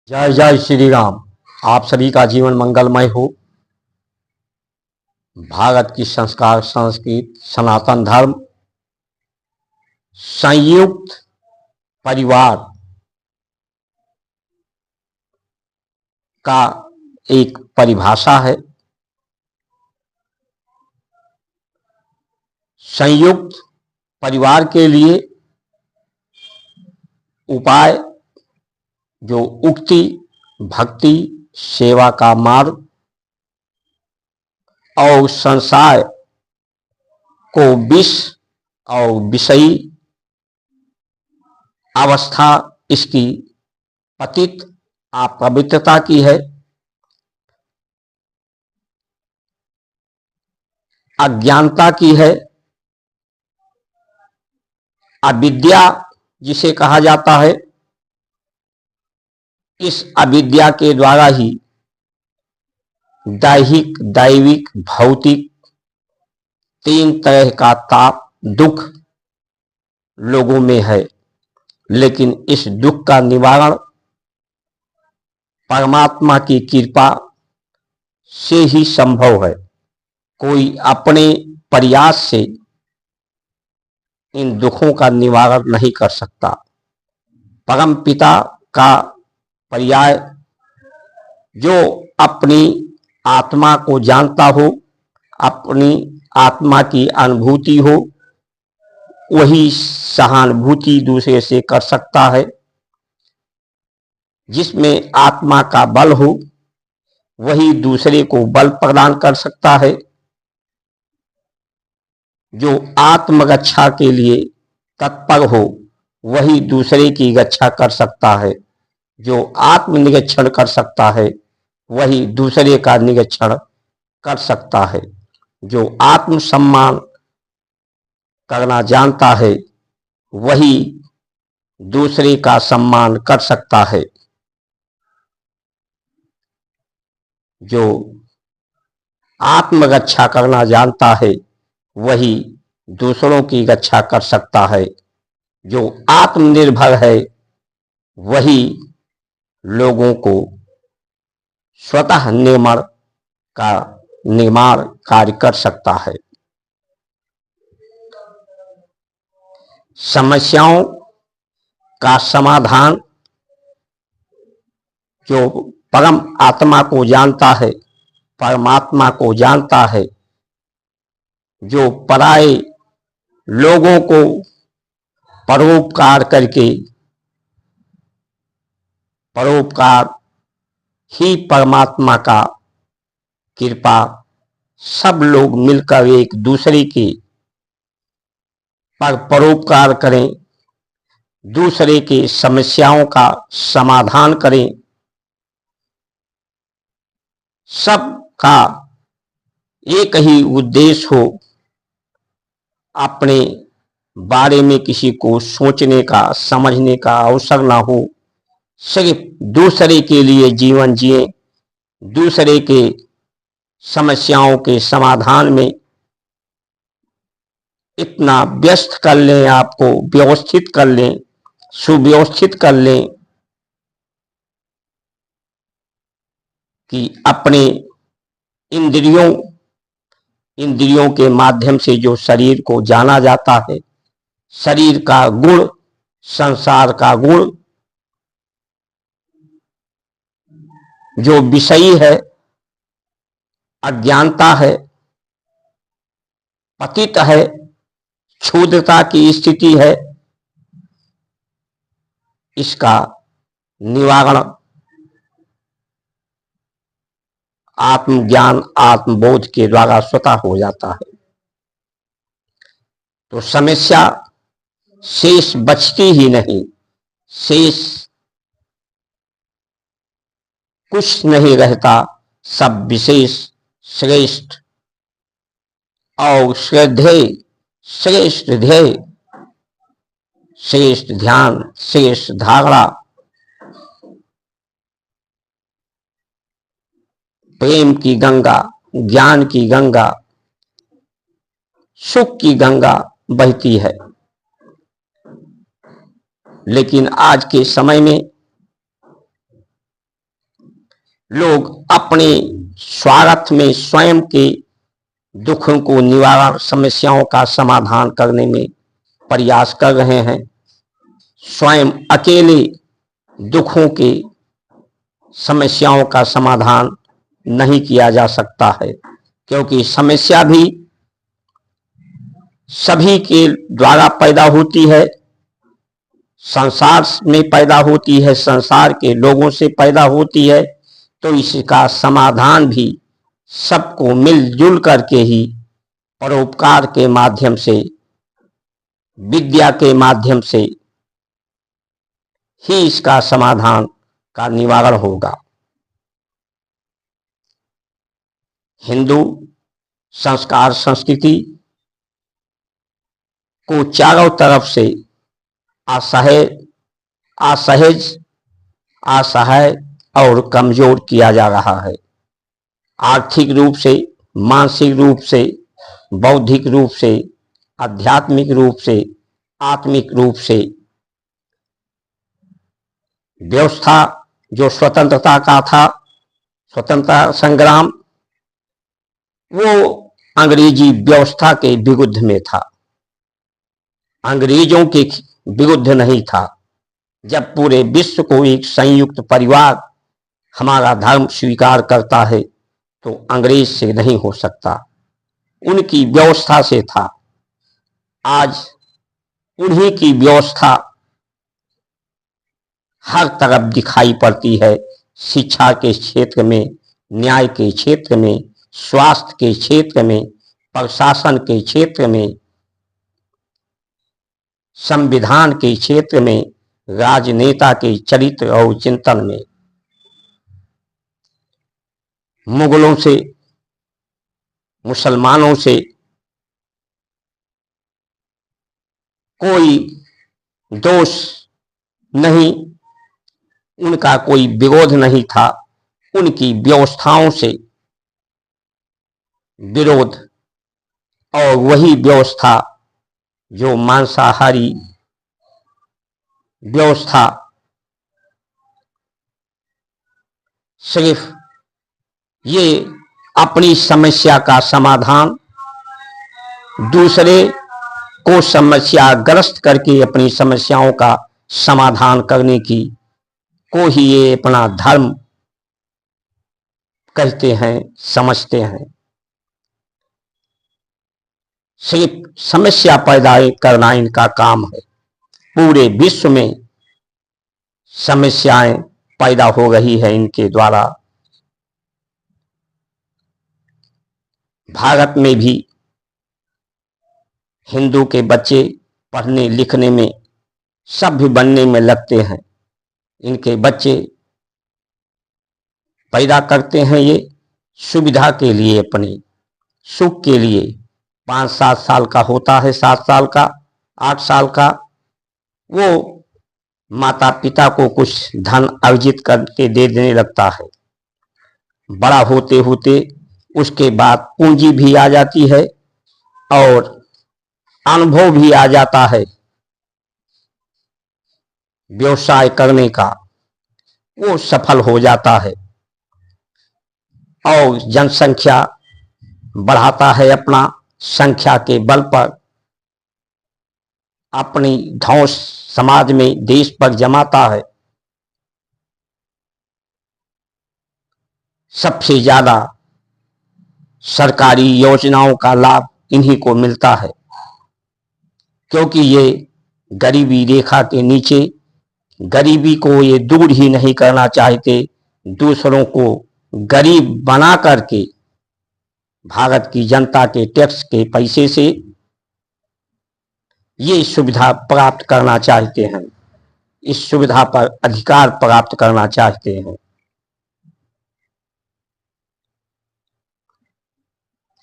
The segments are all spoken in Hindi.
जय जय श्री राम। आप सभी का जीवन मंगलमय हो। भारत की संस्कार संस्कृति सनातन धर्म संयुक्त परिवार का एक परिभाषा है। संयुक्त परिवार के लिए उपाय जो उक्ति, भक्ति, सेवा का मार्ग और संसार को विष और विषयी अवस्था इसकी पतित अपवित्रता की है। अज्ञानता की है। अविद्या जिसे कहा जाता है, इस अविद्या के द्वारा ही दैहिक, दैविक, भौतिक तीन तरह का ताप, दुख लोगों में है। लेकिन इस दुख का निवारण परमात्मा की कृपा से ही संभव है। कोई अपने प्रयास से इन दुखों का निवारण नहीं कर सकता। परम पिता का पर्याय जो अपनी आत्मा को जानता हो, अपनी आत्मा की अनुभूति हो, वही सहानुभूति दूसरे से कर सकता है। जिसमें आत्मा का बल हो वही दूसरे को बल प्रदान कर सकता है। जो आत्मरक्षा के लिए तत्पर हो वही दूसरे की रक्षा कर सकता है। जो आत्मनिरीक्षण कर सकता है वही दूसरे का निरीक्षण कर सकता है। जो आत्मसम्मान करना जानता है वही दूसरे का सम्मान कर सकता है। जो आत्मरक्षा करना जानता है वही दूसरों की रक्षा कर सकता है। जो आत्मनिर्भर है वही लोगों को स्वतः निर्माण कार्य कर सकता है। समस्याओं का समाधान जो परम आत्मा को जानता है, परमात्मा को जानता है, जो पराये लोगों को परोपकार करके, परोपकार ही परमात्मा का कृपा, सब लोग मिलकर एक दूसरे के पर परोपकार करें, दूसरे के समस्याओं का समाधान करें। सबका एक ही उद्देश्य हो, अपने बारे में किसी को सोचने का, समझने का अवसर ना हो, सिर्फ दूसरे के लिए जीवन जिए, दूसरे के समस्याओं के समाधान में इतना व्यस्त कर लें, आपको व्यवस्थित कर लें, सुव्यवस्थित कर लें कि अपने इंद्रियों के माध्यम से जो शरीर को जाना जाता है, शरीर का गुण, संसार का गुण, जो विषयी है, अज्ञानता है, पतित है, क्षुद्रता की स्थिति है, इसका निवारण आत्मज्ञान, आत्मबोध के द्वारा स्वतः हो जाता है। तो समस्या शेष बचती ही नहीं, शेष कुछ नहीं रहता। सब विशेष, श्रेष्ठ और श्रद्धेय, श्रेष्ठ ध्येय, श्रेष्ठ ध्यान, श्रेष्ठ धारणा, प्रेम की गंगा, ज्ञान की गंगा, सुख की गंगा बहती है। लेकिन आज के समय में लोग अपने स्वार्थ में स्वयं के दुखों को निवारण, समस्याओं का समाधान करने में प्रयास कर रहे हैं। स्वयं अकेले दुखों के समस्याओं का समाधान नहीं किया जा सकता है, क्योंकि समस्या भी सभी के द्वारा पैदा होती है, संसार में पैदा होती है, संसार के लोगों से पैदा होती है। तो इसका समाधान भी सबको मिलजुल करके ही, परोपकार के माध्यम से, विद्या के माध्यम से ही इसका समाधान का निवारण होगा। हिंदू संस्कार संस्कृति को चारों तरफ से असहाय और कमजोर किया जा रहा है। आर्थिक रूप से, मानसिक रूप से, बौद्धिक रूप से, आध्यात्मिक रूप से, आत्मिक रूप से। व्यवस्था जो स्वतंत्रता का था, स्वतंत्रता संग्राम, वो अंग्रेजी व्यवस्था के विरुद्ध में था, अंग्रेजों के विरुद्ध नहीं था। जब पूरे विश्व को एक संयुक्त परिवार हमारा धर्म स्वीकार करता है तो अंग्रेज से नहीं हो सकता, उनकी व्यवस्था से था। आज उन्हीं की व्यवस्था हर तरफ दिखाई पड़ती है, शिक्षा के क्षेत्र में, न्याय के क्षेत्र में, स्वास्थ्य के क्षेत्र में, प्रशासन के क्षेत्र में, संविधान के क्षेत्र में, राजनेता के चरित्र और चिंतन में। मुगलों से, मुसलमानों से कोई दोष नहीं, उनका कोई विरोध नहीं था, उनकी व्यवस्थाओं से विरोध। और वही व्यवस्था जो मांसाहारी व्यवस्था, सिर्फ ये अपनी समस्या का समाधान दूसरे को समस्याग्रस्त करके अपनी समस्याओं का समाधान करने की को ही ये अपना धर्म कहते हैं, समझते हैं। सिर्फ समस्या पैदा करना इनका काम है। पूरे विश्व में समस्याएं पैदा हो रही है इनके द्वारा। भारत में भी हिंदू के बच्चे पढ़ने लिखने में, सभ्य बनने में लगते हैं। इनके बच्चे पैदा करते हैं ये सुविधा के लिए, अपने सुख के लिए। 5-7 साल का होता है, 7 साल का, 8 साल का, वो माता पिता को कुछ धन अर्जित करके दे देने लगता है। बड़ा होते होते उसके बाद पूंजी भी आ जाती है और अनुभव भी आ जाता है व्यवसाय करने का, वो सफल हो जाता है और जनसंख्या बढ़ाता है। अपना संख्या के बल पर अपनी धौंस समाज में, देश पर जमाता है। सबसे ज्यादा सरकारी योजनाओं का लाभ इन्हीं को मिलता है, क्योंकि ये गरीबी रेखा के नीचे, गरीबी को ये दूर ही नहीं करना चाहते, दूसरों को गरीब बना करके भारत की जनता के टैक्स के पैसे से ये सुविधा प्राप्त करना चाहते हैं, इस सुविधा पर अधिकार प्राप्त करना चाहते हैं।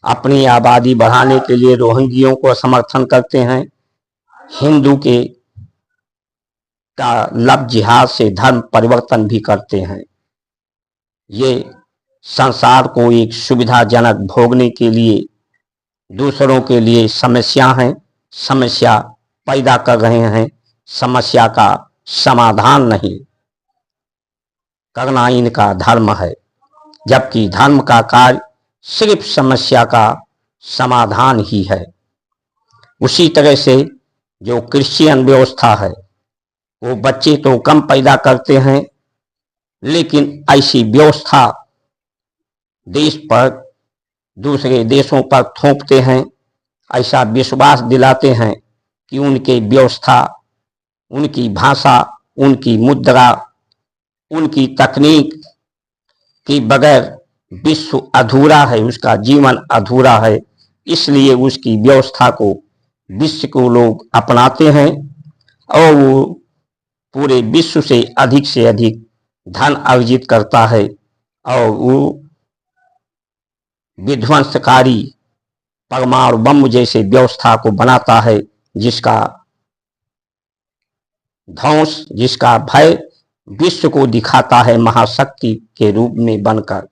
अपनी आबादी बढ़ाने के लिए रोहिंग्यों को समर्थन करते हैं। हिंदू के का लव जिहाद से धर्म परिवर्तन भी करते हैं। ये संसार को एक सुविधाजनक भोगने के लिए, दूसरों के लिए समस्या है, समस्या पैदा कर रहे हैं। समस्या का समाधान नहीं करना इनका धर्म है। जबकि धर्म का कार्य सिर्फ समस्या का समाधान ही है। उसी तरह से जो क्रिश्चियन व्यवस्था है, वो बच्चे तो कम पैदा करते हैं, लेकिन ऐसी व्यवस्था देश पर, दूसरे देशों पर थोपते हैं। ऐसा विश्वास दिलाते हैं कि उनके व्यवस्था, उनकी भाषा, उनकी मुद्रा, उनकी तकनीक के बगैर विश्व अधूरा है, उसका जीवन अधूरा है। इसलिए उसकी व्यवस्था को विश्व को लोग अपनाते हैं और वो पूरे विश्व से अधिक धन अर्जित करता है और वो विध्वंसकारी परमाणु बम जैसे व्यवस्था को बनाता है, जिसका ध्वंस, जिसका भय विश्व को दिखाता है महाशक्ति के रूप में बनकर,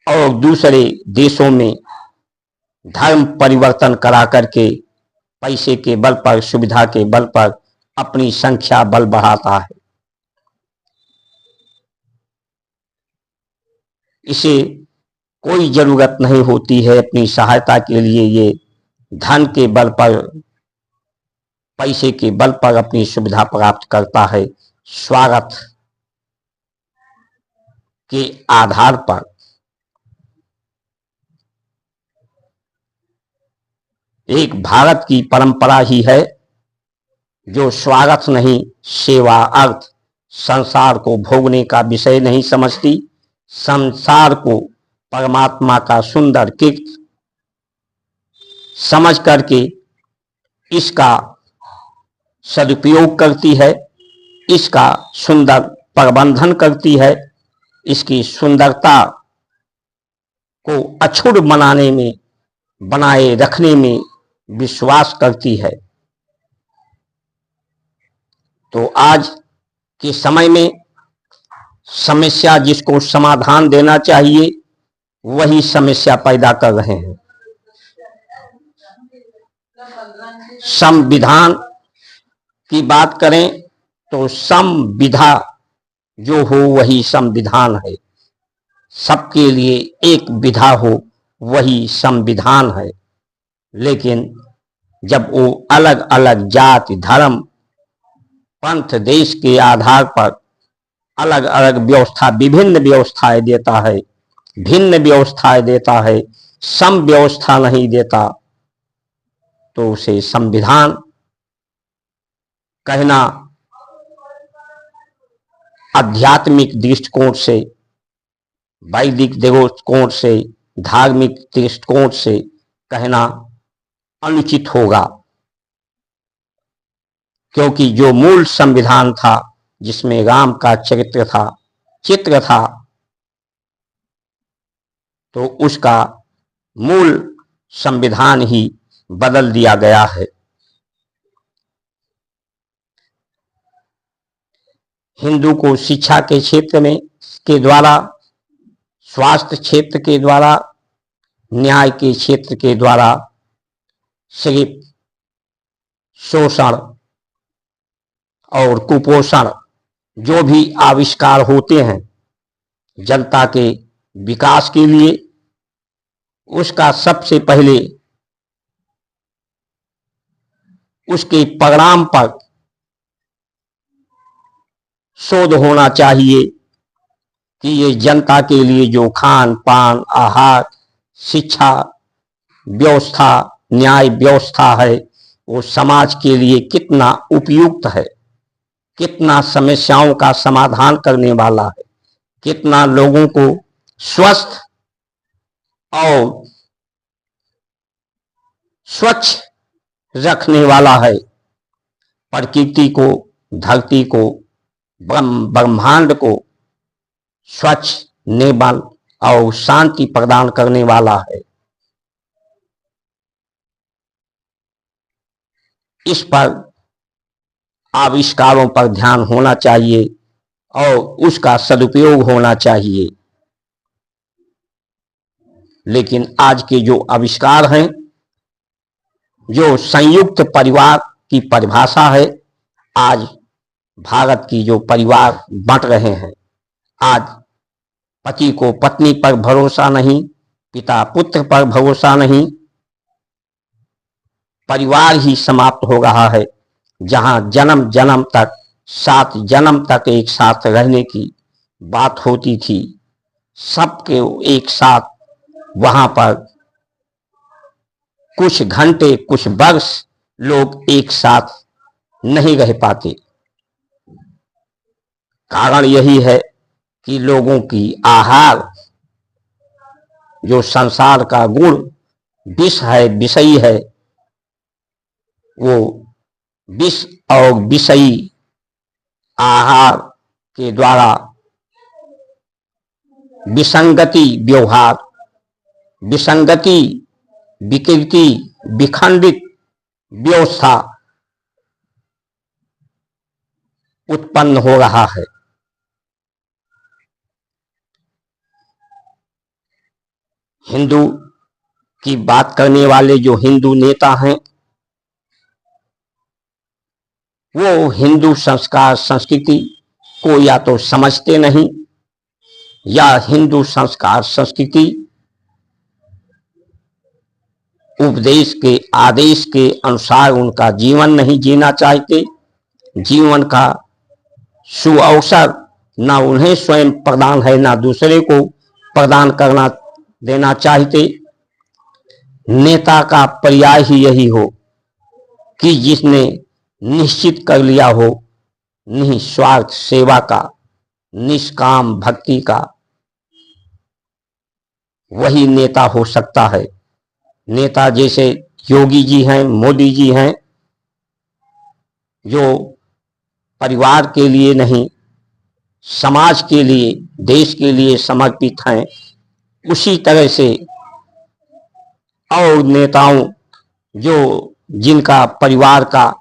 और दूसरे देशों में धर्म परिवर्तन करा करके पैसे के बल पर, सुविधा के बल पर अपनी संख्या बल बढ़ाता है। इसे कोई जरूरत नहीं होती है अपनी सहायता के लिए। ये धन के बल पर, पैसे के बल पर अपनी सुविधा प्राप्त करता है, स्वार्थ के आधार पर। एक भारत की परंपरा ही है जो स्वार्थ नहीं, सेवा, अर्थ, संसार को भोगने का विषय नहीं समझती, संसार को परमात्मा का सुंदर कीर्त समझ करके इसका सदुपयोग करती है, इसका सुंदर प्रबंधन करती है, इसकी सुंदरता को अक्षुण्ण बनाने में, बनाए रखने में विश्वास करती है। तो आज के समय में समस्या जिसको समाधान देना चाहिए, वही समस्या पैदा कर रहे हैं। संविधान की बात करें तो संविधा जो हो वही संविधान है, सबके लिए एक विधा हो वही संविधान है। लेकिन जब वो अलग अलग जाति, धर्म, पंथ, देश के आधार पर अलग अलग व्यवस्था, विभिन्न व्यवस्थाएं देता है, भिन्न व्यवस्थाएं देता है, सम व्यवस्था नहीं देता, तो उसे संविधान कहना आध्यात्मिक दृष्टिकोण से, वैदिक दृष्टिकोण से, धार्मिक दृष्टिकोण से कहना अनुचित होगा। क्योंकि जो मूल संविधान था, जिसमें राम का चित्र था, तो उसका मूल संविधान ही बदल दिया गया है। हिंदू को शिक्षा के क्षेत्र में के द्वारा, स्वास्थ्य क्षेत्र के द्वारा, न्याय के क्षेत्र के द्वारा सिर्फ शोषण और कुपोषण जो भी आविष्कार होते हैं जनता के विकास के लिए, उसका सबसे पहले उसके परिणाम पर शोध होना चाहिए कि ये जनता के लिए जो खान पान, आहार, शिक्षा व्यवस्था, न्याय व्यवस्था है, वो समाज के लिए कितना उपयुक्त है, कितना समस्याओं का समाधान करने वाला है, कितना लोगों को स्वस्थ और स्वच्छ रखने वाला है, प्रकृति को, धरती को, ब्रह्मांड को स्वच्छ, निर्मल और शांति प्रदान करने वाला है। इस पर आविष्कारों पर ध्यान होना चाहिए और उसका सदुपयोग होना चाहिए। लेकिन आज के जो आविष्कार हैं, जो संयुक्त परिवार की परिभाषा है, आज भारत की जो परिवार बंट रहे हैं, आज पति को पत्नी पर भरोसा नहीं, पिता पुत्र पर भरोसा नहीं, परिवार ही समाप्त हो रहा है। जहां जन्म जन्म तक, 7 जन्म तक एक साथ रहने की बात होती थी, सबके एक साथ, वहां पर कुछ घंटे, कुछ वर्ष लोग एक साथ नहीं रह पाते। कारण यही है कि लोगों की आहार, जो संसार का गुण विष है, विषयी है, वो विष और विषयी आहार के द्वारा विसंगति व्यवहार, विसंगति, विकृति, विखंडित व्यवस्था उत्पन्न हो रहा है। हिंदू की बात करने वाले जो हिंदू नेता हैं, वो हिंदू संस्कार संस्कृति को या तो समझते नहीं, या हिंदू संस्कार संस्कृति उपदेश के, आदेश के अनुसार उनका जीवन नहीं जीना चाहते। जीवन का सुअवसर ना उन्हें स्वयं प्रदान है, ना दूसरे को प्रदान करना देना चाहते। नेता का पर्याय ही यही हो कि जिसने निश्चित कर लिया हो निस्वार्थ सेवा का, निष्काम भक्ति का, वही नेता हो सकता है। नेता जैसे योगी जी हैं, मोदी जी हैं, जो परिवार के लिए नहीं, समाज के लिए, देश के लिए समर्पित हैं, उसी तरह से और नेताओं जो जिनका परिवार का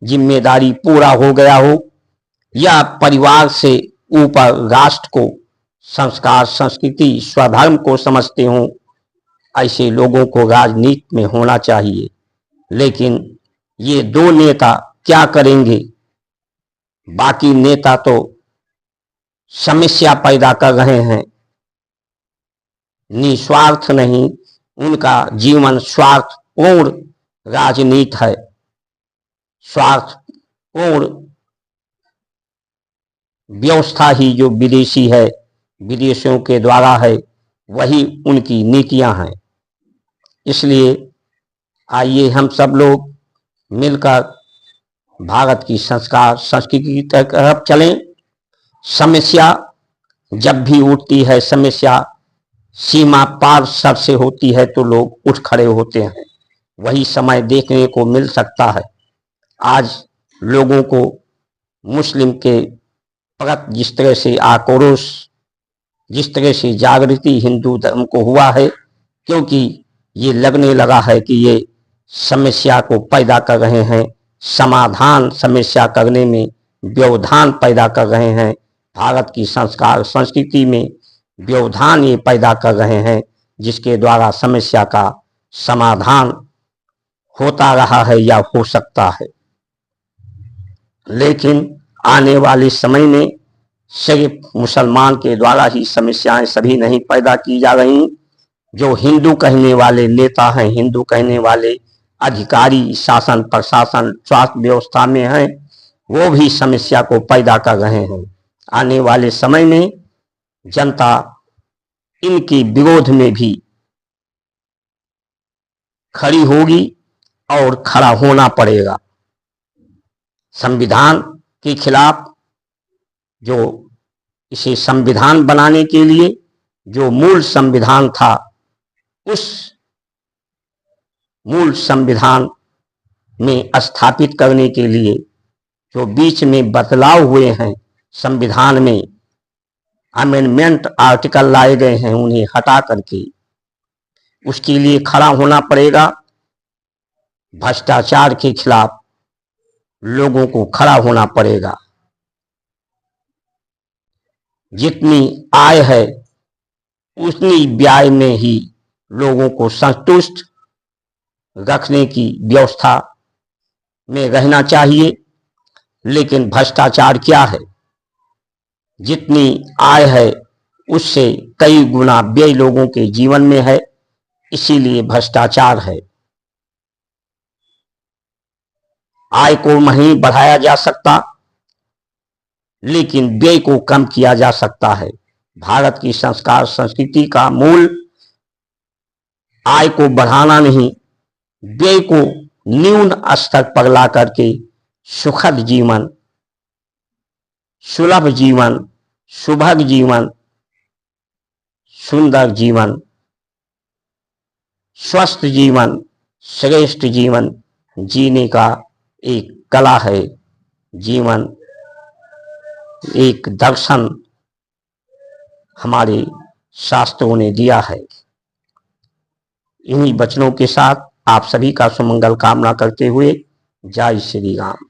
जिम्मेदारी पूरा हो गया हो, या परिवार से ऊपर राष्ट्र को, संस्कार संस्कृति स्वधर्म को समझते हों, ऐसे लोगों को राजनीति में होना चाहिए। लेकिन ये 2 नेता क्या करेंगे? बाकी नेता तो समस्या पैदा कर रहे हैं, निस्वार्थ नहीं, उनका जीवन स्वार्थपूर्ण राजनीति है, स्वार्थपूर्ण व्यवस्था ही जो विदेशी है, विदेशियों के द्वारा है, वही उनकी नीतियां हैं। इसलिए आइए हम सब लोग मिलकर भारत की संस्कार संस्कृति की तरफ चलें। समस्या जब भी उठती है, समस्या सीमा पार सर से होती है, तो लोग उठ खड़े होते हैं। वही समय देखने को मिल सकता है। आज लोगों को मुस्लिम के प्रति जिस तरह से आक्रोश, जिस तरह से जागृति हिंदू धर्म को हुआ है, क्योंकि ये लगने लगा है कि ये समस्या को पैदा कर रहे हैं, समाधान समस्या करने में व्यवधान पैदा कर रहे हैं। भारत की संस्कार संस्कृति में व्यवधान ये पैदा कर रहे हैं, जिसके द्वारा समस्या का समाधान होता रहा है या हो सकता है। लेकिन आने वाले समय में सिर्फ मुसलमान के द्वारा ही समस्याएं सभी नहीं पैदा की जा रही। जो हिंदू कहने वाले नेता हैं, हिंदू कहने वाले अधिकारी शासन प्रशासन स्वास्थ्य व्यवस्था में हैं, वो भी समस्या को पैदा कर रहे हैं। आने वाले समय में जनता इनके विरोध में भी खड़ी होगी और खड़ा होना पड़ेगा। संविधान के खिलाफ, जो इसे संविधान बनाने के लिए जो मूल संविधान था, उस मूल संविधान में स्थापित करने के लिए जो बीच में बदलाव हुए हैं, संविधान में अमेंडमेंट आर्टिकल लाए गए हैं, उन्हें हटा करके उसके लिए खड़ा होना पड़ेगा। भ्रष्टाचार के खिलाफ लोगों को खड़ा होना पड़ेगा। जितनी आय है उतनी व्यय में ही लोगों को संतुष्ट रखने की व्यवस्था में रहना चाहिए। लेकिन भ्रष्टाचार क्या है? जितनी आय है उससे कई गुना व्यय लोगों के जीवन में है, इसीलिए भ्रष्टाचार है। आय को नहीं बढ़ाया जा सकता, लेकिन व्यय को कम किया जा सकता है। भारत की संस्कार संस्कृति का मूल आय को बढ़ाना नहीं, व्यय को न्यून स्तर पर ला करके सुखद जीवन, सुलभ जीवन, सुभग जीवन, सुंदर जीवन, स्वस्थ जीवन, श्रेष्ठ जीवन जीने का एक कला है। जीवन एक दर्शन हमारे शास्त्रों ने दिया है। इन्हीं वचनों के साथ आप सभी का सुमंगल कामना करते हुए जय श्री राम।